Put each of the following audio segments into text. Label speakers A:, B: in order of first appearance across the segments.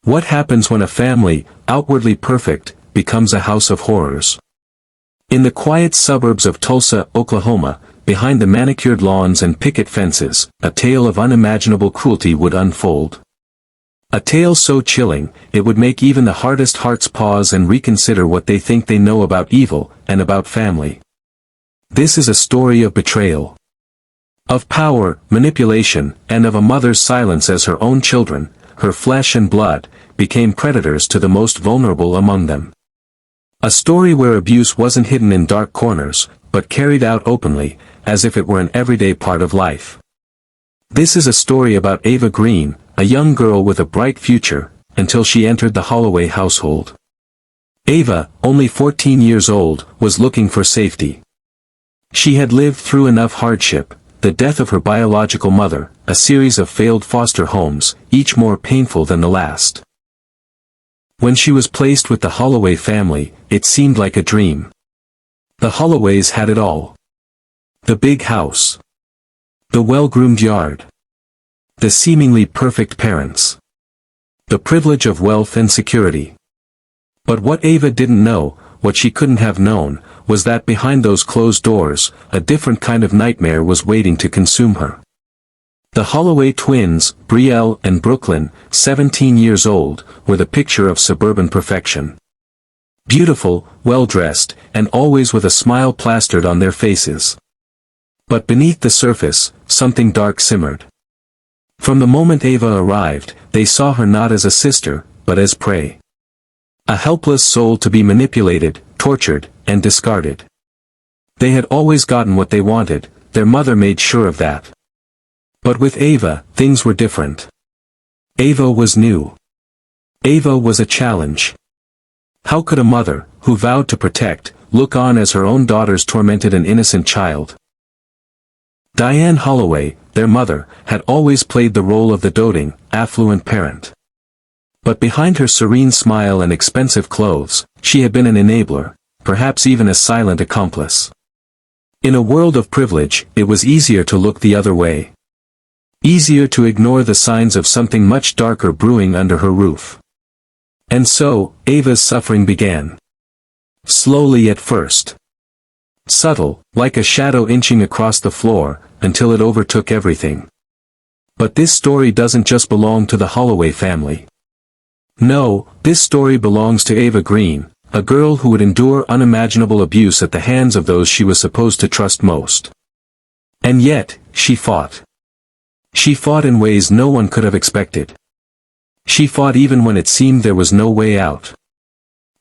A: What happens when a family, outwardly perfect, becomes a house of horrors? In the quiet suburbs of Tulsa, Oklahoma, behind the manicured lawns and picket fences, a tale of unimaginable cruelty would unfold. A tale so chilling, it would make even the hardest hearts pause and reconsider what they think they know about evil, and about family. This is a story of betrayal. Of power, manipulation, and of a mother's silence as her own children, her flesh and blood, became predators to the most vulnerable among them. A story where abuse wasn't hidden in dark corners, but carried out openly, as if it were an everyday part of life. This is a story about Ava Green, a young girl with a bright future, until she entered the Holloway household. Ava, only 14 years old, was looking for safety. She had lived through enough hardship, the death of her biological mother, a series of failed foster homes, each more painful than the last. When she was placed with the Holloway family, it seemed like a dream. The Holloways had it all. The big house. The well-groomed yard. The seemingly perfect parents. The privilege of wealth and security. But what Ava didn't know, what she couldn't have known, was that behind those closed doors, a different kind of nightmare was waiting to consume her. The Holloway twins, Brielle and Brooklyn, 17 years old, were the picture of suburban perfection. Beautiful, well-dressed, and always with a smile plastered on their faces. But beneath the surface, something dark simmered. From the moment Ava arrived, they saw her not as a sister, but as prey. A helpless soul to be manipulated, tortured, and discarded. They had always gotten what they wanted, their mother made sure of that. But with Ava, things were different. Ava was new. Ava was a challenge. How could a mother, who vowed to protect, look on as her own daughters tormented an innocent child? Diane Holloway, their mother, had always played the role of the doting, affluent parent. But behind her serene smile and expensive clothes, she had been an enabler, perhaps even a silent accomplice. In a world of privilege, it was easier to look the other way. Easier to ignore the signs of something much darker brewing under her roof. And so, Ava's suffering began. Slowly at first. Subtle, like a shadow inching across the floor, until it overtook everything. But this story doesn't just belong to the Holloway family. No, this story belongs to Ava Green, a girl who would endure unimaginable abuse at the hands of those she was supposed to trust most. And yet, she fought. She fought in ways no one could have expected. She fought even when it seemed there was no way out.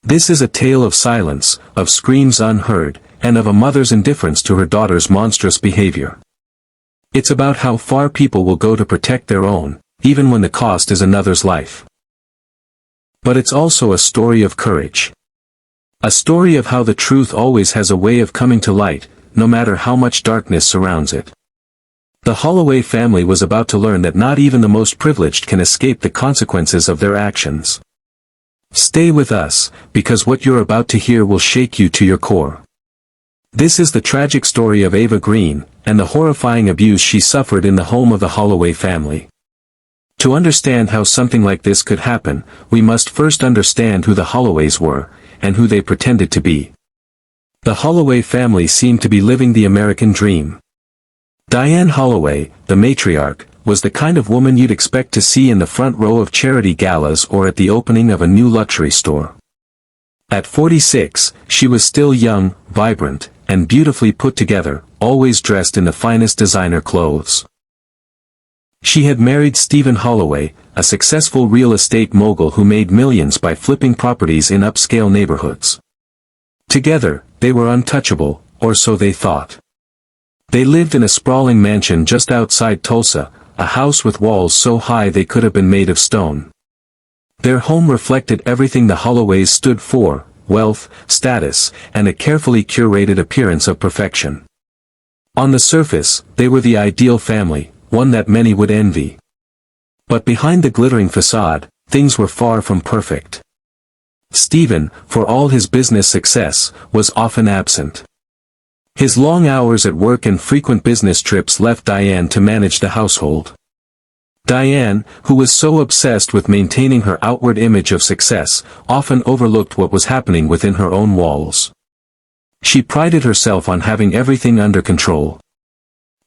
A: This is a tale of silence, of screams unheard, and of a mother's indifference to her daughter's monstrous behavior. It's about how far people will go to protect their own, even when the cost is another's life. But it's also a story of courage. A story of how the truth always has a way of coming to light, no matter how much darkness surrounds it. The Holloway family was about to learn that not even the most privileged can escape the consequences of their actions. Stay with us, because what you're about to hear will shake you to your core. This is the tragic story of Ava Green, and the horrifying abuse she suffered in the home of the Holloway family. To understand how something like this could happen, we must first understand who the Holloways were, and who they pretended to be. The Holloway family seemed to be living the American dream. Diane Holloway, the matriarch, was the kind of woman you'd expect to see in the front row of charity galas or at the opening of a new luxury store. At 46, she was still young, vibrant, and beautifully put together, always dressed in the finest designer clothes. She had married Stephen Holloway, a successful real estate mogul who made millions by flipping properties in upscale neighborhoods. Together, they were untouchable, or so they thought. They lived in a sprawling mansion just outside Tulsa, a house with walls so high they could have been made of stone. Their home reflected everything the Holloways stood for: wealth, status, and a carefully curated appearance of perfection. On the surface, they were the ideal family, one that many would envy. But behind the glittering facade, things were far from perfect. Stephen, for all his business success, was often absent. His long hours at work and frequent business trips left Diane to manage the household. Diane, who was so obsessed with maintaining her outward image of success, often overlooked what was happening within her own walls. She prided herself on having everything under control.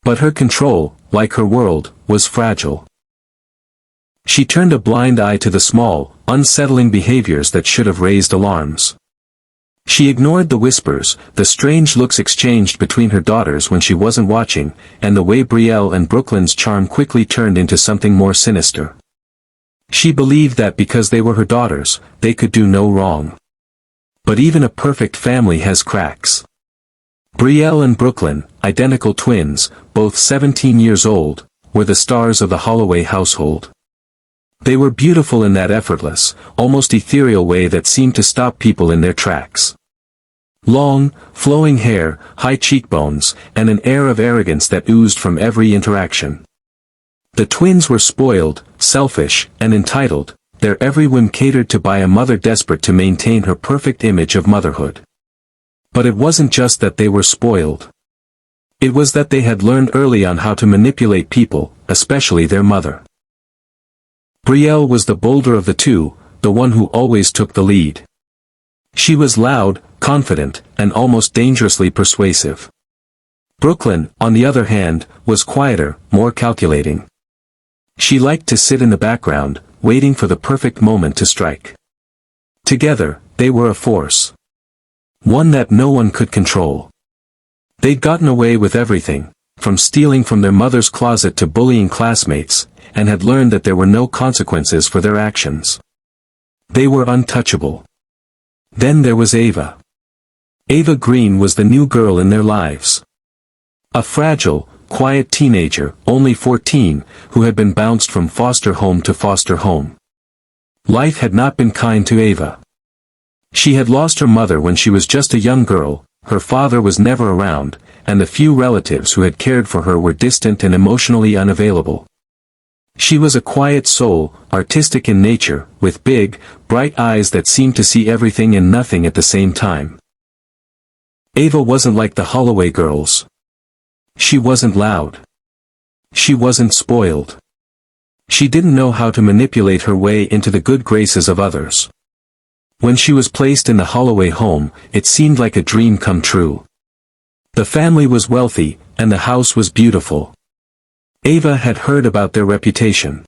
A: But her control, like her world, was fragile. She turned a blind eye to the small, unsettling behaviors that should have raised alarms. She ignored the whispers, the strange looks exchanged between her daughters when she wasn't watching, and the way Brielle and Brooklyn's charm quickly turned into something more sinister. She believed that because they were her daughters, they could do no wrong. But even a perfect family has cracks. Brielle and Brooklyn, identical twins, both 17 years old, were the stars of the Holloway household. They were beautiful in that effortless, almost ethereal way that seemed to stop people in their tracks. Long, flowing hair, high cheekbones, and an air of arrogance that oozed from every interaction. The twins were spoiled, selfish, and entitled, their every whim catered to by a mother desperate to maintain her perfect image of motherhood. But it wasn't just that they were spoiled. It was that they had learned early on how to manipulate people, especially their mother. Brielle was the bolder of the two, the one who always took the lead. She was loud, confident, and almost dangerously persuasive. Brooklyn, on the other hand, was quieter, more calculating. She liked to sit in the background, waiting for the perfect moment to strike. Together, they were a force. One that no one could control. They'd gotten away with everything, from stealing from their mother's closet to bullying classmates, and had learned that there were no consequences for their actions. They were untouchable. Then there was Ava. Ava Green was the new girl in their lives. A fragile, quiet teenager, only 14, who had been bounced from foster home to foster home. Life had not been kind to Ava. She had lost her mother when she was just a young girl, her father was never around, and the few relatives who had cared for her were distant and emotionally unavailable. She was a quiet soul, artistic in nature, with big, bright eyes that seemed to see everything and nothing at the same time. Ava wasn't like the Holloway girls. She wasn't loud. She wasn't spoiled. She didn't know how to manipulate her way into the good graces of others. When she was placed in the Holloway home, it seemed like a dream come true. The family was wealthy, and the house was beautiful. Ava had heard about their reputation.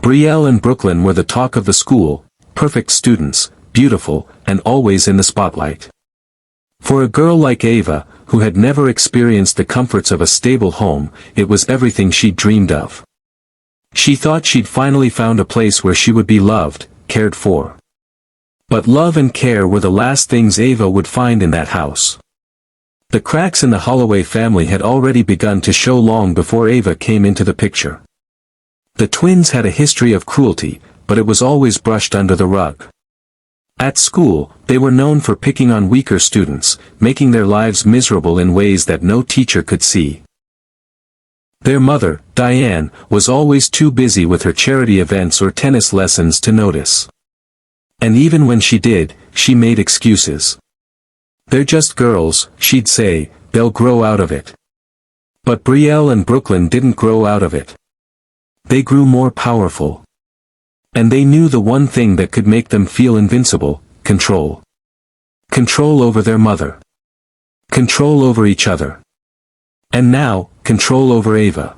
A: Brielle and Brooklyn were the talk of the school, perfect students, beautiful, and always in the spotlight. For a girl like Ava, who had never experienced the comforts of a stable home, it was everything she'd dreamed of. She thought she'd finally found a place where she would be loved, cared for. But love and care were the last things Ava would find in that house. The cracks in the Holloway family had already begun to show long before Ava came into the picture. The twins had a history of cruelty, but it was always brushed under the rug. At school, they were known for picking on weaker students, making their lives miserable in ways that no teacher could see. Their mother, Diane, was always too busy with her charity events or tennis lessons to notice. And even when she did, she made excuses. "They're just girls," she'd say, "they'll grow out of it." But Brielle and Brooklyn didn't grow out of it. They grew more powerful. And they knew the one thing that could make them feel invincible: control. Control over their mother. Control over each other. And now, control over Ava.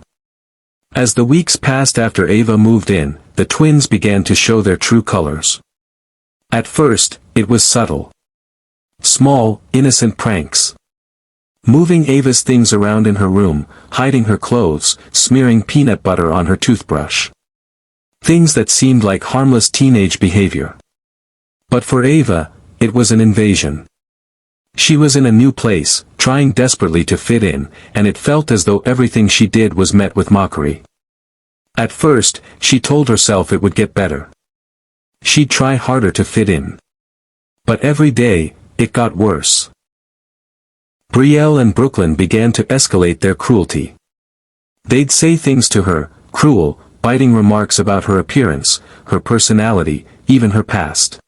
A: As the weeks passed after Ava moved in, the twins began to show their true colors. At first, it was subtle. Small, innocent pranks. Moving Ava's things around in her room, hiding her clothes, smearing peanut butter on her toothbrush. Things that seemed like harmless teenage behavior. But for Ava, it was an invasion. She was in a new place, trying desperately to fit in, and it felt as though everything she did was met with mockery. At first, she told herself it would get better. She'd try harder to fit in. But every day, it got worse. Brielle and Brooklyn began to escalate their cruelty. They'd say things to her, cruel, biting remarks about her appearance, her personality, even her past.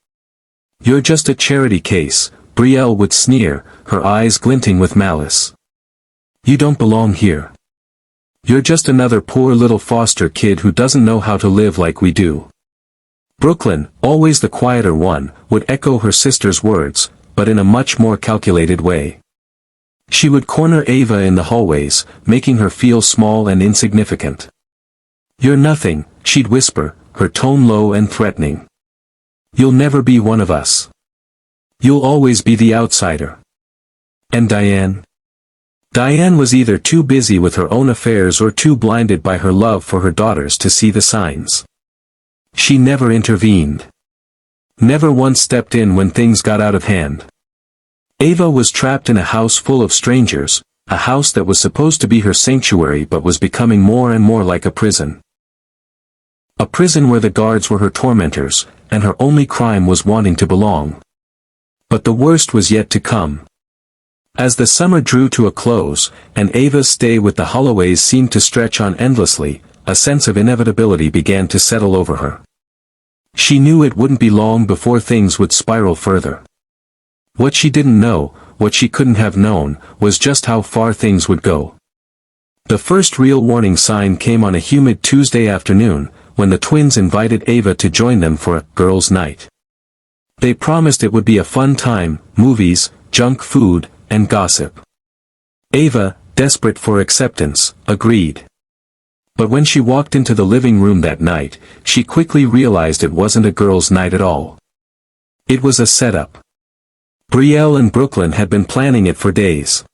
A: "You're just a charity case," Brielle would sneer, her eyes glinting with malice. "You don't belong here. You're just another poor little foster kid who doesn't know how to live like we do. Brooklyn, always the quieter one, would echo her sister's words, but in a much more calculated way. She would corner Ava in the hallways, making her feel small and insignificant. "You're nothing," she'd whisper, her tone low and threatening. "You'll never be one of us. You'll always be the outsider." And Diane? Diane was either too busy with her own affairs or too blinded by her love for her daughters to see the signs. She never intervened. Never once stepped in when things got out of hand. Ava was trapped in a house full of strangers, a house that was supposed to be her sanctuary but was becoming more and more like a prison. A prison where the guards were her tormentors, and her only crime was wanting to belong. But the worst was yet to come. As the summer drew to a close, and Ava's stay with the Holloways seemed to stretch on endlessly, a sense of inevitability began to settle over her. She knew it wouldn't be long before things would spiral further. What she didn't know, what she couldn't have known, was just how far things would go. The first real warning sign came on a humid Tuesday afternoon, when the twins invited Ava to join them for a girls' night. They promised it would be a fun time, movies, junk food, and gossip. Ava, desperate for acceptance, agreed. But when she walked into the living room that night, she quickly realized it wasn't a girls' night at all. It was a setup. Brielle and Brooklyn had been planning it for days.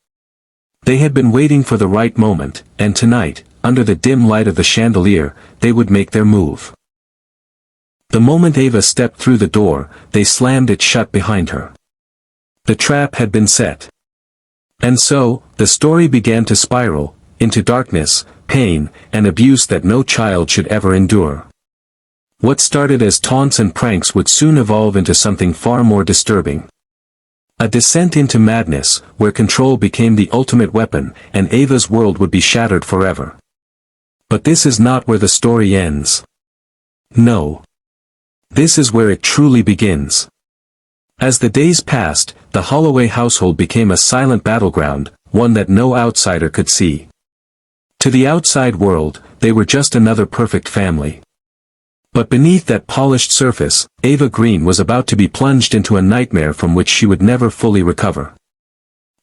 A: They had been waiting for the right moment, and tonight, under the dim light of the chandelier, they would make their move. The moment Ava stepped through the door, they slammed it shut behind her. The trap had been set. And so, the story began to spiral, into darkness, pain, and abuse that no child should ever endure. What started as taunts and pranks would soon evolve into something far more disturbing. A descent into madness, where control became the ultimate weapon, and Ava's world would be shattered forever. But this is not where the story ends. No. This is where it truly begins. As the days passed, the Holloway household became a silent battleground, one that no outsider could see. To the outside world, they were just another perfect family. But beneath that polished surface, Ava Green was about to be plunged into a nightmare from which she would never fully recover.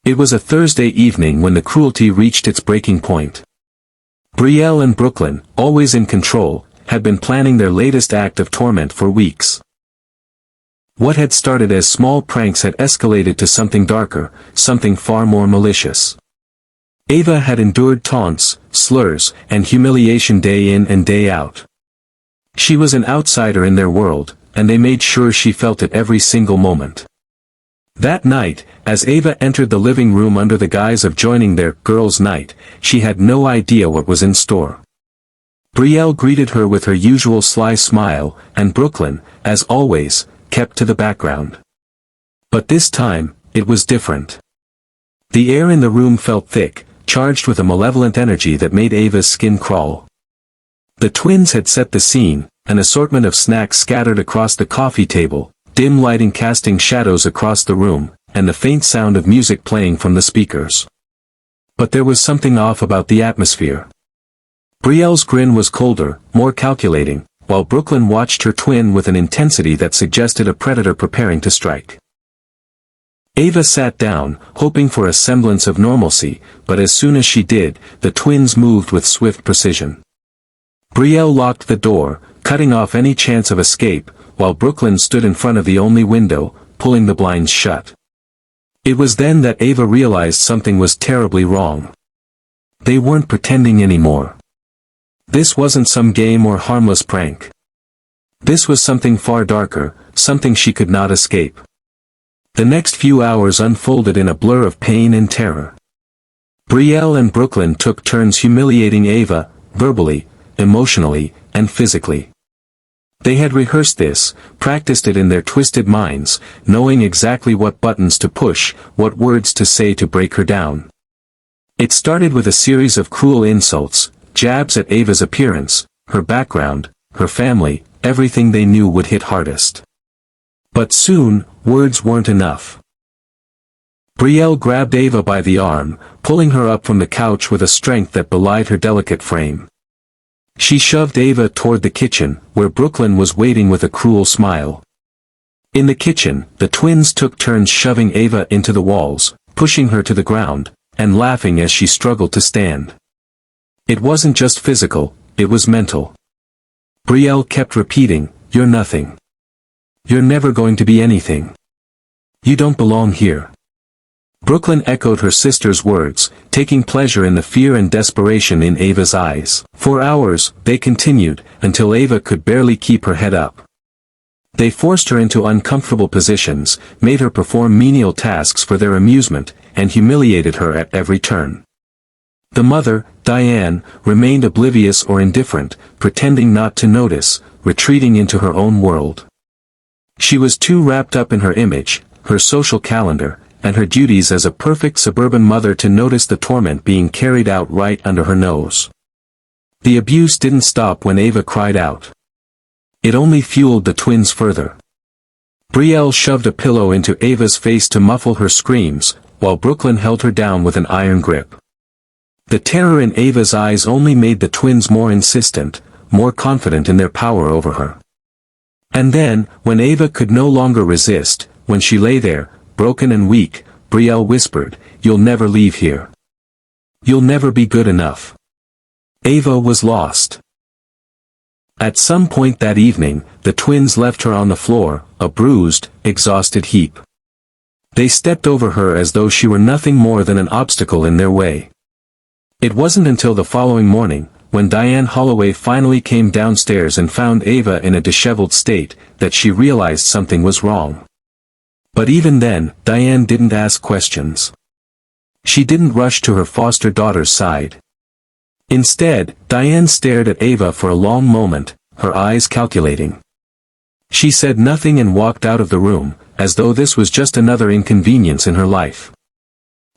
A: It was a Thursday evening when the cruelty reached its breaking point. Brielle and Brooklyn, always in control, had been planning their latest act of torment for weeks. What had started as small pranks had escalated to something darker, something far more malicious. Ava had endured taunts, slurs, and humiliation day in and day out. She was an outsider in their world, and they made sure she felt it every single moment. That night, as Ava entered the living room under the guise of joining their girls' night, she had no idea what was in store. Brielle greeted her with her usual sly smile, and Brooklyn, as always, kept to the background. But this time, it was different. The air in the room felt thick, charged with a malevolent energy that made Ava's skin crawl. The twins had set the scene, an assortment of snacks scattered across the coffee table, dim lighting casting shadows across the room, and the faint sound of music playing from the speakers. But there was something off about the atmosphere. Brielle's grin was colder, more calculating, while Brooklyn watched her twin with an intensity that suggested a predator preparing to strike. Ava sat down, hoping for a semblance of normalcy, but as soon as she did, the twins moved with swift precision. Brielle locked the door, cutting off any chance of escape, while Brooklyn stood in front of the only window, pulling the blinds shut. It was then that Ava realized something was terribly wrong. They weren't pretending anymore. This wasn't some game or harmless prank. This was something far darker, something she could not escape. The next few hours unfolded in a blur of pain and terror. Brielle and Brooklyn took turns humiliating Ava, verbally, emotionally, and physically. They had rehearsed this, practiced it in their twisted minds, knowing exactly what buttons to push, what words to say to break her down. It started with a series of cruel insults, jabs at Ava's appearance, her background, her family, everything they knew would hit hardest. But soon, words weren't enough. Brielle grabbed Ava by the arm, pulling her up from the couch with a strength that belied her delicate frame. She shoved Ava toward the kitchen, where Brooklyn was waiting with a cruel smile. In the kitchen, the twins took turns shoving Ava into the walls, pushing her to the ground, and laughing as she struggled to stand. It wasn't just physical, it was mental. Brielle kept repeating, "You're nothing. You're never going to be anything. You don't belong here." Brooklyn echoed her sister's words, taking pleasure in the fear and desperation in Ava's eyes. For hours, they continued, until Ava could barely keep her head up. They forced her into uncomfortable positions, made her perform menial tasks for their amusement, and humiliated her at every turn. The mother, Diane, remained oblivious or indifferent, pretending not to notice, retreating into her own world. She was too wrapped up in her image, her social calendar, and her duties as a perfect suburban mother to notice the torment being carried out right under her nose. The abuse didn't stop when Ava cried out. It only fueled the twins further. Brielle shoved a pillow into Ava's face to muffle her screams, while Brooklyn held her down with an iron grip. The terror in Ava's eyes only made the twins more insistent, more confident in their power over her. And then, when Ava could no longer resist, when she lay there, broken and weak, Brielle whispered, "You'll never leave here. You'll never be good enough." Ava was lost. At some point that evening, the twins left her on the floor, a bruised, exhausted heap. They stepped over her as though she were nothing more than an obstacle in their way. It wasn't until the following morning, when Diane Holloway finally came downstairs and found Ava in a disheveled state, that she realized something was wrong. But even then, Diane didn't ask questions. She didn't rush to her foster daughter's side. Instead, Diane stared at Ava for a long moment, her eyes calculating. She said nothing and walked out of the room, as though this was just another inconvenience in her life.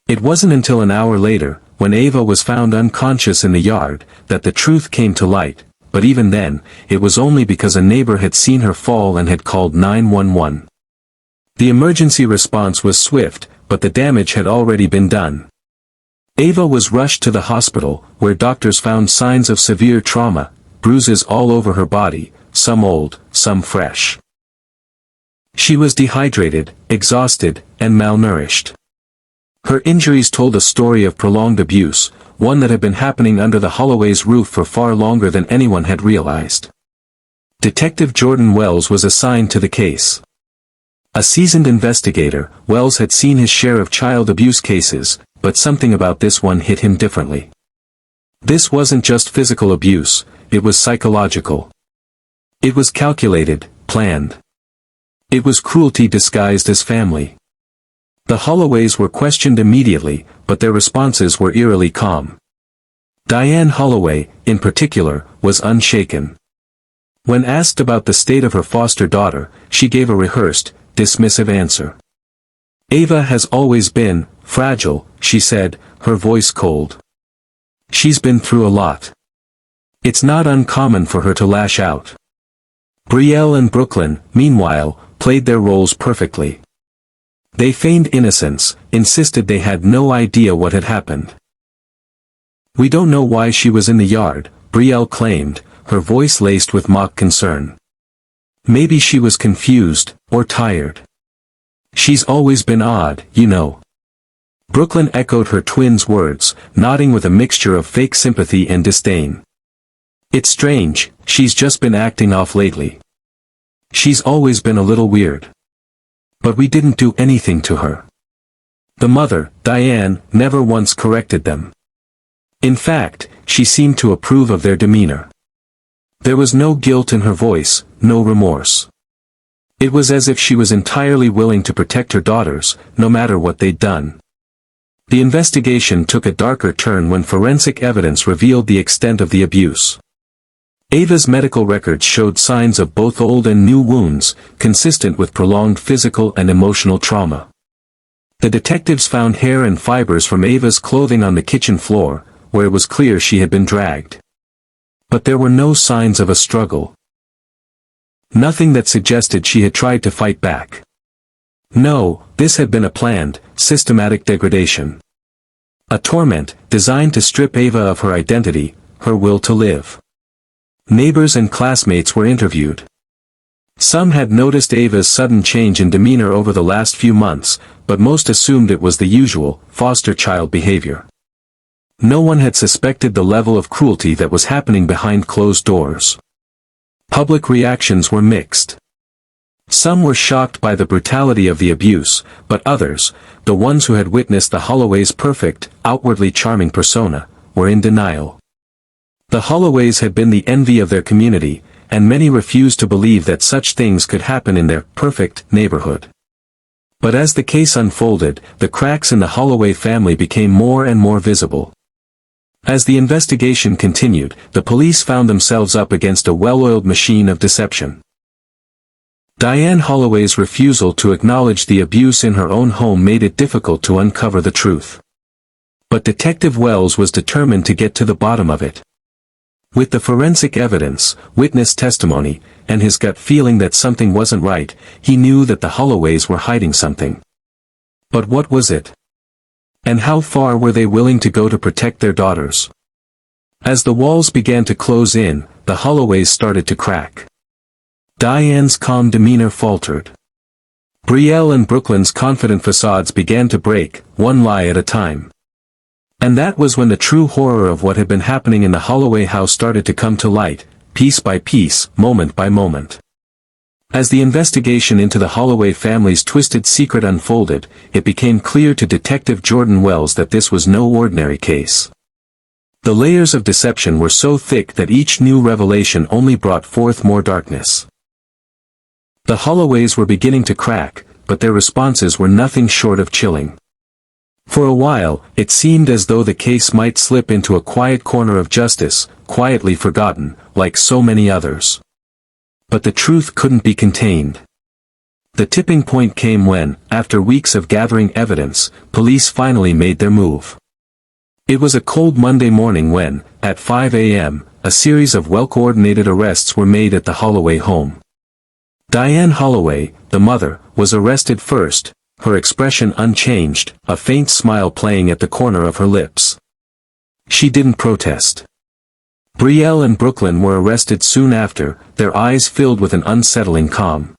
A: It wasn't until an hour later, when Ava was found unconscious in the yard, that the truth came to light, but even then, it was only because a neighbor had seen her fall and had called 911. The emergency response was swift, but the damage had already been done. Ava was rushed to the hospital, where doctors found signs of severe trauma, bruises all over her body, some old, some fresh. She was dehydrated, exhausted, and malnourished. Her injuries told a story of prolonged abuse, one that had been happening under the Holloway's roof for far longer than anyone had realized. Detective Jordan Wells was assigned to the case. A seasoned investigator, Wells had seen his share of child abuse cases, but something about this one hit him differently. This wasn't just physical abuse, it was psychological. It was calculated, planned. It was cruelty disguised as family. The Holloways were questioned immediately, but their responses were eerily calm. Diane Holloway, in particular, was unshaken. When asked about the state of her foster daughter, she gave a rehearsed, dismissive answer. "Ava has always been fragile," she said, her voice cold. "She's been through a lot. It's not uncommon for her to lash out." Brielle and Brooklyn, meanwhile, played their roles perfectly. They feigned innocence, insisted they had no idea what had happened. "We don't know why she was in the yard," Brielle claimed, her voice laced with mock concern. "Maybe she was confused, or tired. She's always been odd, you know." Brooklyn echoed her twins' words, nodding with a mixture of fake sympathy and disdain. "It's strange, she's just been acting off lately. She's always been a little weird. But we didn't do anything to her." The mother, Diane, never once corrected them. In fact, she seemed to approve of their demeanor. There was no guilt in her voice, no remorse. It was as if she was entirely willing to protect her daughters, no matter what they'd done. The investigation took a darker turn when forensic evidence revealed the extent of the abuse. Ava's medical records showed signs of both old and new wounds, consistent with prolonged physical and emotional trauma. The detectives found hair and fibers from Ava's clothing on the kitchen floor, where it was clear she had been dragged. But there were no signs of a struggle. Nothing that suggested she had tried to fight back. No, this had been a planned, systematic degradation. A torment designed to strip Ava of her identity, her will to live. Neighbors and classmates were interviewed. Some had noticed Ava's sudden change in demeanor over the last few months, but most assumed it was the usual, foster child behavior. No one had suspected the level of cruelty that was happening behind closed doors. Public reactions were mixed. Some were shocked by the brutality of the abuse, but others, the ones who had witnessed the Holloways' perfect, outwardly charming persona, were in denial. The Holloways had been the envy of their community, and many refused to believe that such things could happen in their perfect neighborhood. But as the case unfolded, the cracks in the Holloway family became more and more visible. As the investigation continued, the police found themselves up against a well-oiled machine of deception. Diane Holloway's refusal to acknowledge the abuse in her own home made it difficult to uncover the truth. But Detective Wells was determined to get to the bottom of it. With the forensic evidence, witness testimony, and his gut feeling that something wasn't right, he knew that the Holloways were hiding something. But what was it? And how far were they willing to go to protect their daughters? As the walls began to close in, the Holloways started to crack. Diane's calm demeanor faltered. Brielle and Brooklyn's confident facades began to break, one lie at a time. And that was when the true horror of what had been happening in the Holloway house started to come to light, piece by piece, moment by moment. As the investigation into the Holloway family's twisted secret unfolded, it became clear to Detective Jordan Wells that this was no ordinary case. The layers of deception were so thick that each new revelation only brought forth more darkness. The Holloways were beginning to crack, but their responses were nothing short of chilling. For a while, it seemed as though the case might slip into a quiet corner of justice, quietly forgotten, like so many others. But the truth couldn't be contained. The tipping point came when, after weeks of gathering evidence, police finally made their move. It was a cold Monday morning when, at 5 a.m., a series of well-coordinated arrests were made at the Holloway home. Diane Holloway, the mother, was arrested first, her expression unchanged, a faint smile playing at the corner of her lips. She didn't protest. Brielle and Brooklyn were arrested soon after, their eyes filled with an unsettling calm.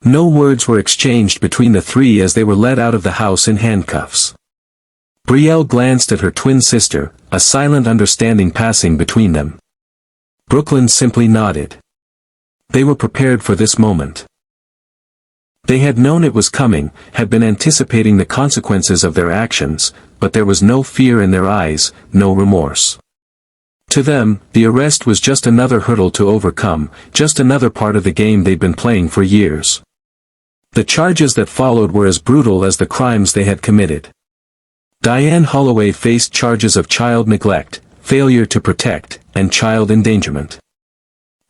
A: No words were exchanged between the three as they were led out of the house in handcuffs. Brielle glanced at her twin sister, a silent understanding passing between them. Brooklyn simply nodded. They were prepared for this moment. They had known it was coming, had been anticipating the consequences of their actions, but there was no fear in their eyes, no remorse. To them, the arrest was just another hurdle to overcome, just another part of the game they'd been playing for years. The charges that followed were as brutal as the crimes they had committed. Diane Holloway faced charges of child neglect, failure to protect, and child endangerment.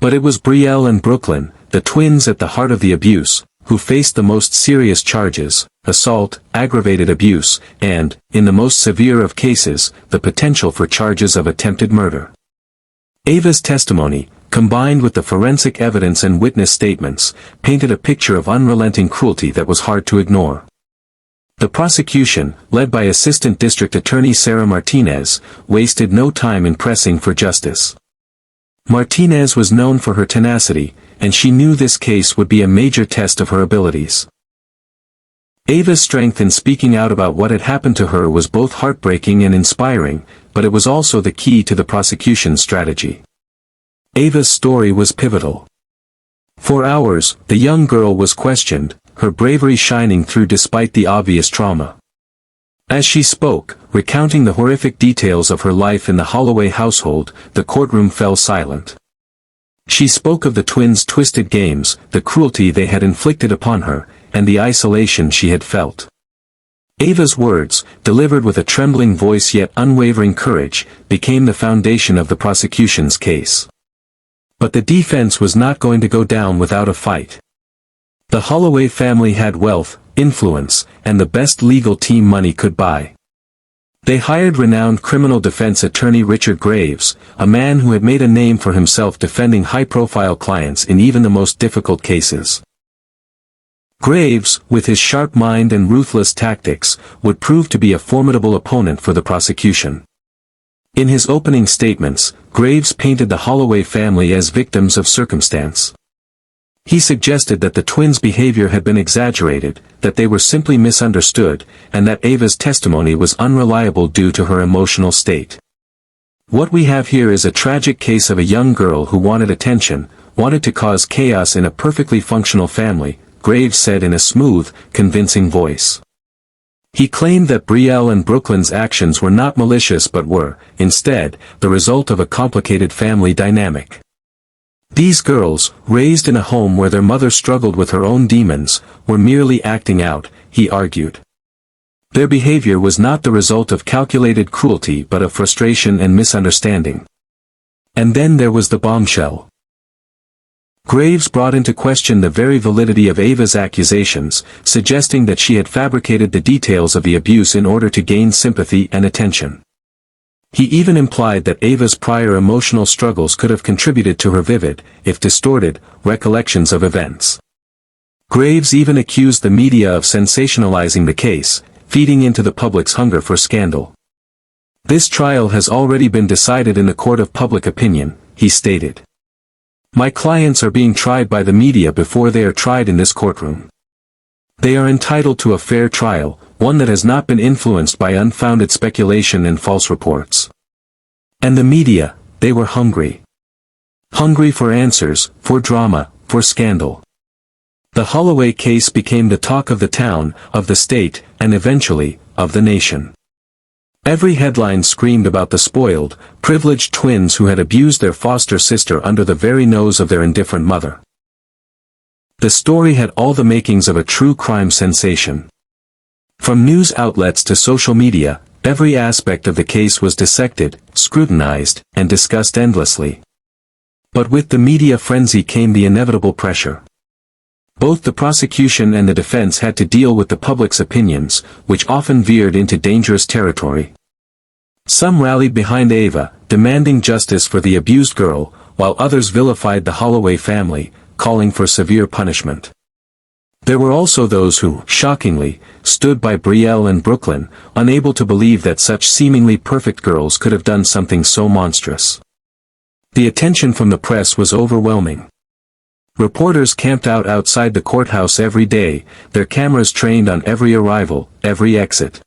A: But it was Brielle and Brooklyn, the twins at the heart of the abuse, who faced the most serious charges, assault, aggravated abuse, and, in the most severe of cases, the potential for charges of attempted murder. Ava's testimony, combined with the forensic evidence and witness statements, painted a picture of unrelenting cruelty that was hard to ignore. The prosecution, led by Assistant District Attorney Sarah Martinez, wasted no time in pressing for justice. Martinez was known for her tenacity, and she knew this case would be a major test of her abilities. Ava's strength in speaking out about what had happened to her was both heartbreaking and inspiring, but it was also the key to the prosecution's strategy. Ava's story was pivotal. For hours, the young girl was questioned, her bravery shining through despite the obvious trauma. As she spoke, recounting the horrific details of her life in the Holloway household, the courtroom fell silent. She spoke of the twins' twisted games, the cruelty they had inflicted upon her, and the isolation she had felt. Ava's words, delivered with a trembling voice yet unwavering courage, became the foundation of the prosecution's case. But the defense was not going to go down without a fight. The Holloway family had wealth, influence, and the best legal team money could buy. They hired renowned criminal defense attorney Richard Graves, a man who had made a name for himself defending high-profile clients in even the most difficult cases. Graves, with his sharp mind and ruthless tactics, would prove to be a formidable opponent for the prosecution. In his opening statements, Graves painted the Holloway family as victims of circumstance. He suggested that the twins' behavior had been exaggerated, that they were simply misunderstood, and that Ava's testimony was unreliable due to her emotional state. What we have here is a tragic case of a young girl who wanted attention, wanted to cause chaos in a perfectly functional family, Graves said in a smooth, convincing voice. He claimed that Brielle and Brooklyn's actions were not malicious but were, instead, the result of a complicated family dynamic. These girls, raised in a home where their mother struggled with her own demons, were merely acting out, he argued. Their behavior was not the result of calculated cruelty but of frustration and misunderstanding. And then there was the bombshell. Graves brought into question the very validity of Ava's accusations, suggesting that she had fabricated the details of the abuse in order to gain sympathy and attention. He even implied that Ava's prior emotional struggles could have contributed to her vivid, if distorted, recollections of events. Graves even accused the media of sensationalizing the case, feeding into the public's hunger for scandal. "This trial has already been decided in the court of public opinion," he stated. "My clients are being tried by the media before they are tried in this courtroom. They are entitled to a fair trial, one that has not been influenced by unfounded speculation and false reports." And the media, they were hungry. Hungry for answers, for drama, for scandal. The Holloway case became the talk of the town, of the state, and eventually, of the nation. Every headline screamed about the spoiled, privileged twins who had abused their foster sister under the very nose of their indifferent mother. The story had all the makings of a true crime sensation. From news outlets to social media, every aspect of the case was dissected, scrutinized, and discussed endlessly. But with the media frenzy came the inevitable pressure. Both the prosecution and the defense had to deal with the public's opinions, which often veered into dangerous territory. Some rallied behind Ava, demanding justice for the abused girl, while others vilified the Holloway family, calling for severe punishment. There were also those who, shockingly, stood by Brielle and Brooklyn, unable to believe that such seemingly perfect girls could have done something so monstrous. The attention from the press was overwhelming. Reporters camped out outside the courthouse every day, their cameras trained on every arrival, every exit.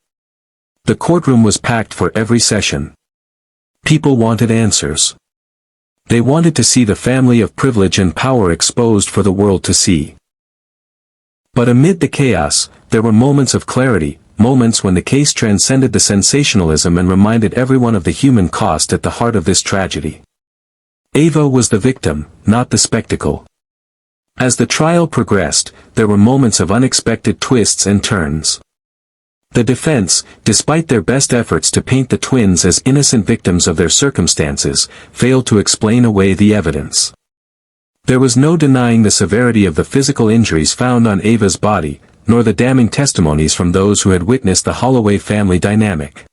A: The courtroom was packed for every session. People wanted answers. They wanted to see the family of privilege and power exposed for the world to see. But amid the chaos, there were moments of clarity, moments when the case transcended the sensationalism and reminded everyone of the human cost at the heart of this tragedy. Ava was the victim, not the spectacle. As the trial progressed, there were moments of unexpected twists and turns. The defense, despite their best efforts to paint the twins as innocent victims of their circumstances, failed to explain away the evidence. There was no denying the severity of the physical injuries found on Ava's body, nor the damning testimonies from those who had witnessed the Holloway family dynamic.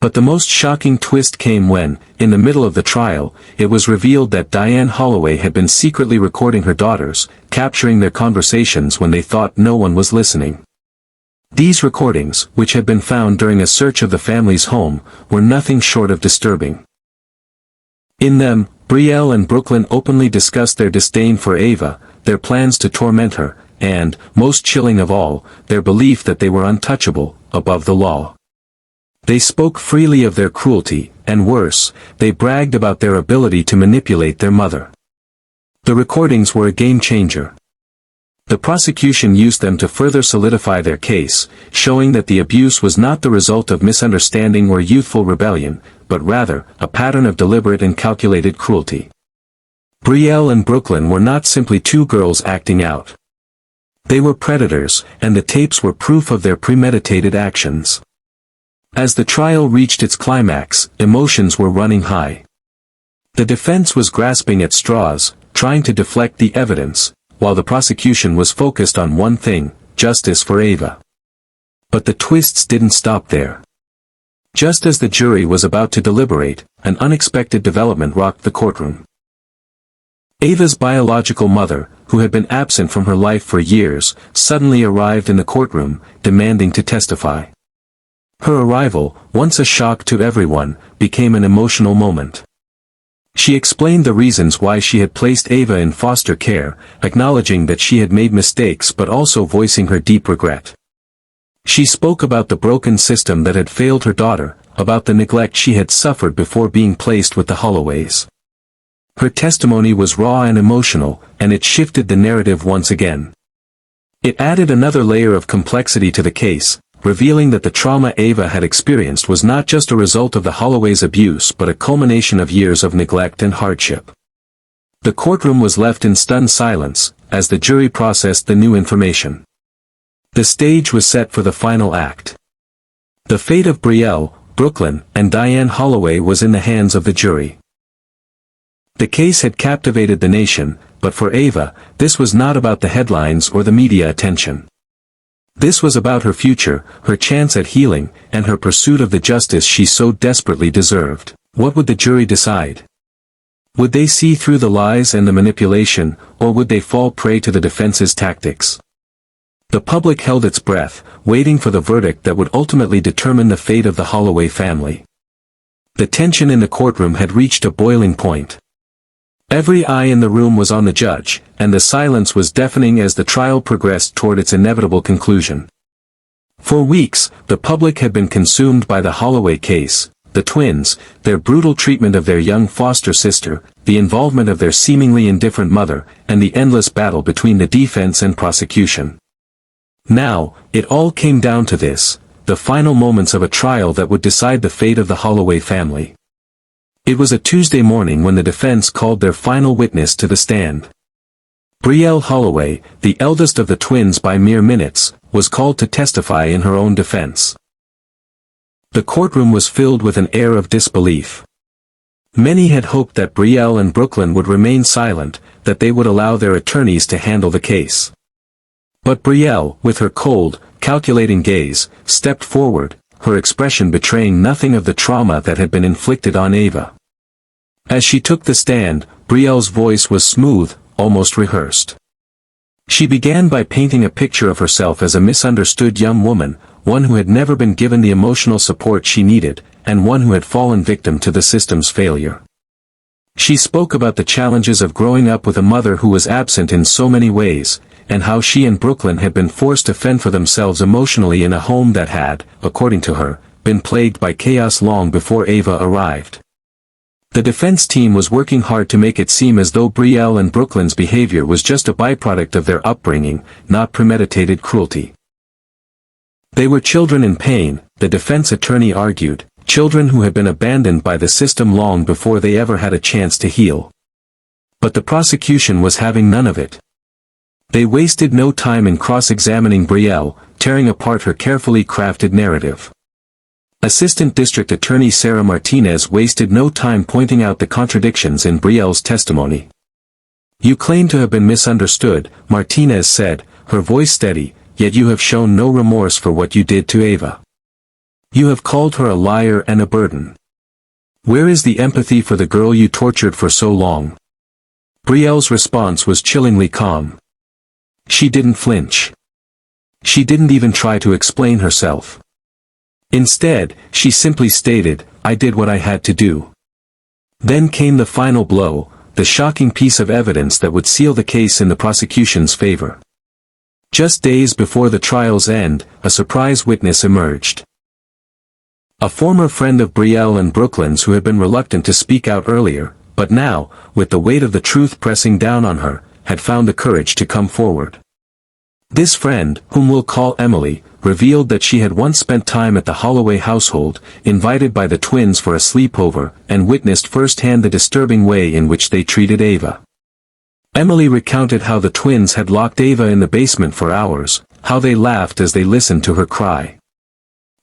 A: But the most shocking twist came when, in the middle of the trial, it was revealed that Diane Holloway had been secretly recording her daughters, capturing their conversations when they thought no one was listening. These recordings, which had been found during a search of the family's home, were nothing short of disturbing. In them, Brielle and Brooklyn openly discussed their disdain for Ava, their plans to torment her, and, most chilling of all, their belief that they were untouchable, above the law. They spoke freely of their cruelty, and worse, they bragged about their ability to manipulate their mother. The recordings were a game changer. The prosecution used them to further solidify their case, showing that the abuse was not the result of misunderstanding or youthful rebellion, but rather, a pattern of deliberate and calculated cruelty. Brielle and Brooklyn were not simply two girls acting out. They were predators, and the tapes were proof of their premeditated actions. As the trial reached its climax, emotions were running high. The defense was grasping at straws, trying to deflect the evidence, while the prosecution was focused on one thing, justice for Ava. But the twists didn't stop there. Just as the jury was about to deliberate, an unexpected development rocked the courtroom. Ava's biological mother, who had been absent from her life for years, suddenly arrived in the courtroom, demanding to testify. Her arrival, once a shock to everyone, became an emotional moment. She explained the reasons why she had placed Ava in foster care, acknowledging that she had made mistakes but also voicing her deep regret. She spoke about the broken system that had failed her daughter, about the neglect she had suffered before being placed with the Holloways. Her testimony was raw and emotional, and it shifted the narrative once again. It added another layer of complexity to the case, revealing that the trauma Ava had experienced was not just a result of the Holloway's abuse but a culmination of years of neglect and hardship. The courtroom was left in stunned silence, as the jury processed the new information. The stage was set for the final act. The fate of Brielle, Brooklyn, and Diane Holloway was in the hands of the jury. The case had captivated the nation, but for Ava, this was not about the headlines or the media attention. This was about her future, her chance at healing, and her pursuit of the justice she so desperately deserved. What would the jury decide? Would they see through the lies and the manipulation, or would they fall prey to the defense's tactics? The public held its breath, waiting for the verdict that would ultimately determine the fate of the Holloway family. The tension in the courtroom had reached a boiling point. Every eye in the room was on the judge, and the silence was deafening as the trial progressed toward its inevitable conclusion. For weeks, the public had been consumed by the Holloway case, the twins, their brutal treatment of their young foster sister, the involvement of their seemingly indifferent mother, and the endless battle between the defense and prosecution. Now, it all came down to this, the final moments of a trial that would decide the fate of the Holloway family. It was a Tuesday morning when the defense called their final witness to the stand. Brielle Holloway, the eldest of the twins by mere minutes, was called to testify in her own defense. The courtroom was filled with an air of disbelief. Many had hoped that Brielle and Brooklyn would remain silent, that they would allow their attorneys to handle the case. But Brielle, with her cold, calculating gaze, stepped forward, her expression betraying nothing of the trauma that had been inflicted on Ava. As she took the stand, Brielle's voice was smooth, almost rehearsed. She began by painting a picture of herself as a misunderstood young woman, one who had never been given the emotional support she needed, and one who had fallen victim to the system's failure. She spoke about the challenges of growing up with a mother who was absent in so many ways, and how she and Brooklyn had been forced to fend for themselves emotionally in a home that had, according to her, been plagued by chaos long before Ava arrived. The defense team was working hard to make it seem as though Brielle and Brooklyn's behavior was just a byproduct of their upbringing, not premeditated cruelty. They were children in pain, the defense attorney argued, children who had been abandoned by the system long before they ever had a chance to heal. But the prosecution was having none of it. They wasted no time in cross-examining Brielle, tearing apart her carefully crafted narrative. Assistant District Attorney Sarah Martinez wasted no time pointing out the contradictions in Brielle's testimony. "You claim to have been misunderstood," Martinez said, her voice steady, "yet you have shown no remorse for what you did to Ava. You have called her a liar and a burden. Where is the empathy for the girl you tortured for so long?" Brielle's response was chillingly calm. She didn't flinch. She didn't even try to explain herself. Instead, she simply stated, "I did what I had to do." Then came the final blow, the shocking piece of evidence that would seal the case in the prosecution's favor. Just days before the trial's end, a surprise witness emerged. A former friend of Brielle and Brooklyn's who had been reluctant to speak out earlier, but now, with the weight of the truth pressing down on her, had found the courage to come forward. This friend, whom we'll call Emily, revealed that she had once spent time at the Holloway household, invited by the twins for a sleepover, and witnessed firsthand the disturbing way in which they treated Ava. Emily recounted how the twins had locked Ava in the basement for hours, how they laughed as they listened to her cry.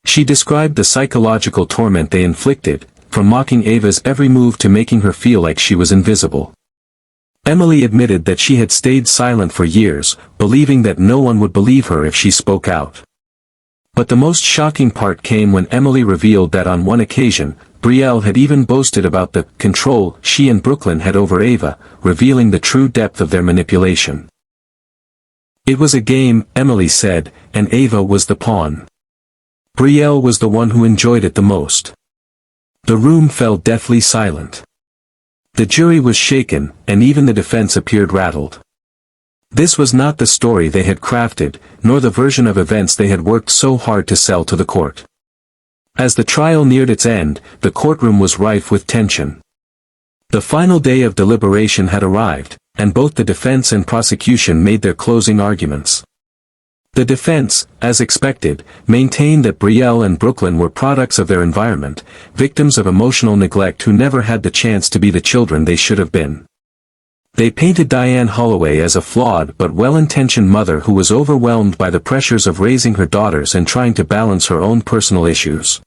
A: She described the psychological torment they inflicted, from mocking Ava's every move to making her feel like she was invisible. Emily admitted that she had stayed silent for years, believing that no one would believe her if she spoke out. But the most shocking part came when Emily revealed that on one occasion, Brielle had even boasted about the control she and Brooklyn had over Ava, revealing the true depth of their manipulation. It was a game, Emily said, and Ava was the pawn. Brielle was the one who enjoyed it the most. The room fell deathly silent. The jury was shaken, and even the defense appeared rattled. This was not the story they had crafted, nor the version of events they had worked so hard to sell to the court. As the trial neared its end, the courtroom was rife with tension. The final day of deliberation had arrived, and both the defense and prosecution made their closing arguments. The defense, as expected, maintained that Brielle and Brooklyn were products of their environment, victims of emotional neglect who never had the chance to be the children they should have been. They painted Diane Holloway as a flawed but well-intentioned mother who was overwhelmed by the pressures of raising her daughters and trying to balance her own personal issues.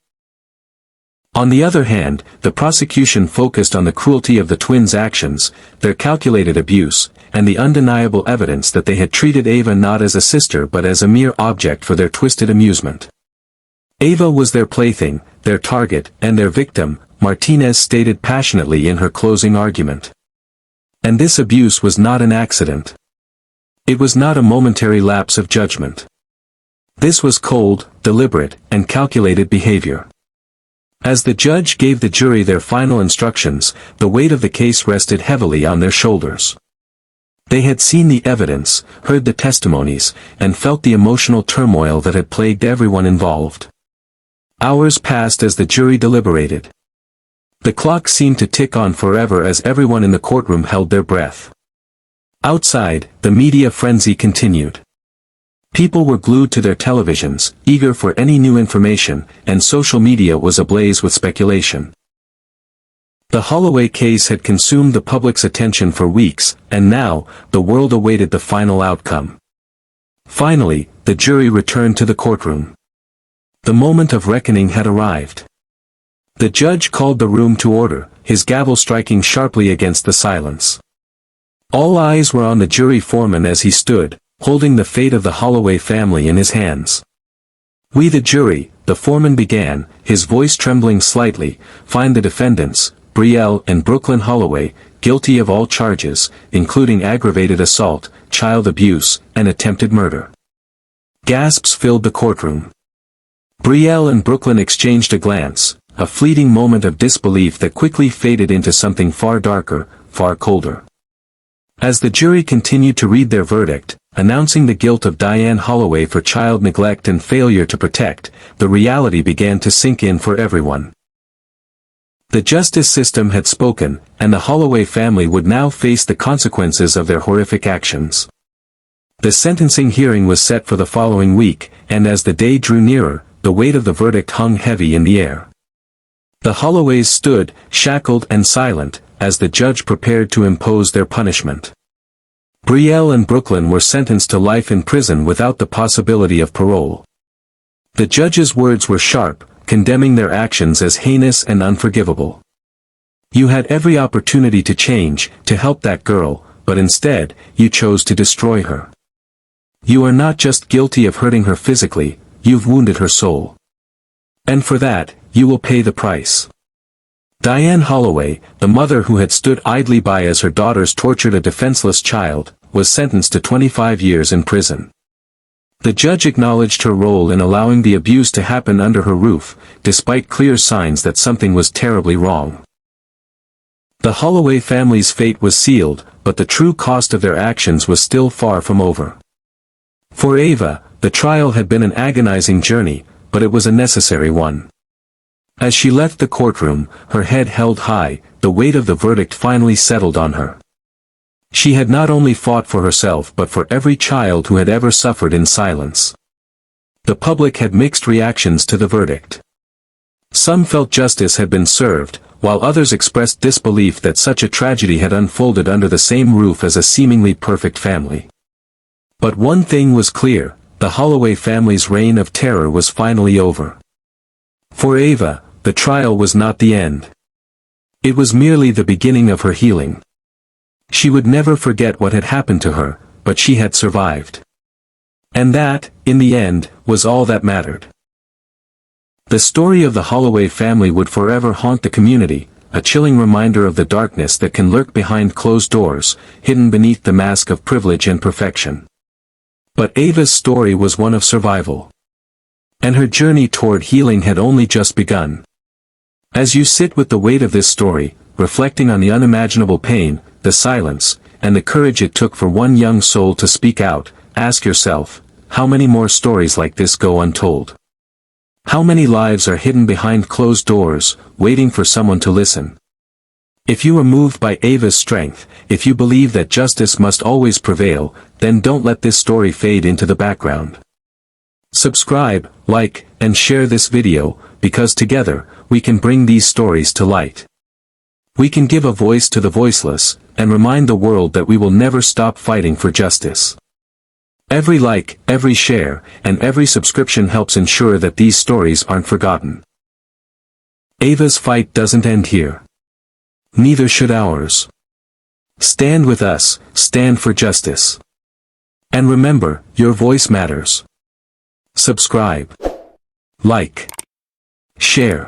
A: On the other hand, the prosecution focused on the cruelty of the twins' actions, their calculated abuse, and the undeniable evidence that they had treated Ava not as a sister but as a mere object for their twisted amusement. Ava was their plaything, their target, and their victim, Martinez stated passionately in her closing argument. And this abuse was not an accident. It was not a momentary lapse of judgment. This was cold, deliberate, and calculated behavior. As the judge gave the jury their final instructions, the weight of the case rested heavily on their shoulders. They had seen the evidence, heard the testimonies, and felt the emotional turmoil that had plagued everyone involved. Hours passed as the jury deliberated. The clock seemed to tick on forever as everyone in the courtroom held their breath. Outside, the media frenzy continued. People were glued to their televisions, eager for any new information, and social media was ablaze with speculation. The Holloway case had consumed the public's attention for weeks, and now, the world awaited the final outcome. Finally, the jury returned to the courtroom. The moment of reckoning had arrived. The judge called the room to order, his gavel striking sharply against the silence. All eyes were on the jury foreman as he stood, holding the fate of the Holloway family in his hands. "We the jury," the foreman began, his voice trembling slightly, "find the defendants, Brielle and Brooklyn Holloway, guilty of all charges, including aggravated assault, child abuse, and attempted murder." Gasps filled the courtroom. Brielle and Brooklyn exchanged a glance, a fleeting moment of disbelief that quickly faded into something far darker, far colder. As the jury continued to read their verdict, announcing the guilt of Diane Holloway for child neglect and failure to protect, the reality began to sink in for everyone. The justice system had spoken, and the Holloway family would now face the consequences of their horrific actions. The sentencing hearing was set for the following week, and as the day drew nearer, the weight of the verdict hung heavy in the air. The Holloways stood, shackled and silent, as the judge prepared to impose their punishment. Brielle and Brooklyn were sentenced to life in prison without the possibility of parole. The judge's words were sharp, condemning their actions as heinous and unforgivable. "You had every opportunity to change, to help that girl, but instead, you chose to destroy her. You are not just guilty of hurting her physically, you've wounded her soul. And for that, you will pay the price." Diane Holloway, the mother who had stood idly by as her daughters tortured a defenseless child, was sentenced to 25 years in prison. The judge acknowledged her role in allowing the abuse to happen under her roof, despite clear signs that something was terribly wrong. The Holloway family's fate was sealed, but the true cost of their actions was still far from over. For Ava, the trial had been an agonizing journey, but it was a necessary one. As she left the courtroom, her head held high, the weight of the verdict finally settled on her. She had not only fought for herself but for every child who had ever suffered in silence. The public had mixed reactions to the verdict. Some felt justice had been served, while others expressed disbelief that such a tragedy had unfolded under the same roof as a seemingly perfect family. But one thing was clear, the Holloway family's reign of terror was finally over. For Ava, the trial was not the end. It was merely the beginning of her healing. She would never forget what had happened to her, but she had survived. And that, in the end, was all that mattered. The story of the Holloway family would forever haunt the community, a chilling reminder of the darkness that can lurk behind closed doors, hidden beneath the mask of privilege and perfection. But Ava's story was one of survival. And her journey toward healing had only just begun. As you sit with the weight of this story, reflecting on the unimaginable pain, the silence, and the courage it took for one young soul to speak out, ask yourself, how many more stories like this go untold? How many lives are hidden behind closed doors, waiting for someone to listen? If you are moved by Ava's strength, if you believe that justice must always prevail, then don't let this story fade into the background. Subscribe, like, and share this video, because together, we can bring these stories to light. We can give a voice to the voiceless, and remind the world that we will never stop fighting for justice. Every like, every share, and every subscription helps ensure that these stories aren't forgotten. Ava's fight doesn't end here. Neither should ours. Stand with us, stand for justice. And remember, your voice matters. Subscribe. Like. Share.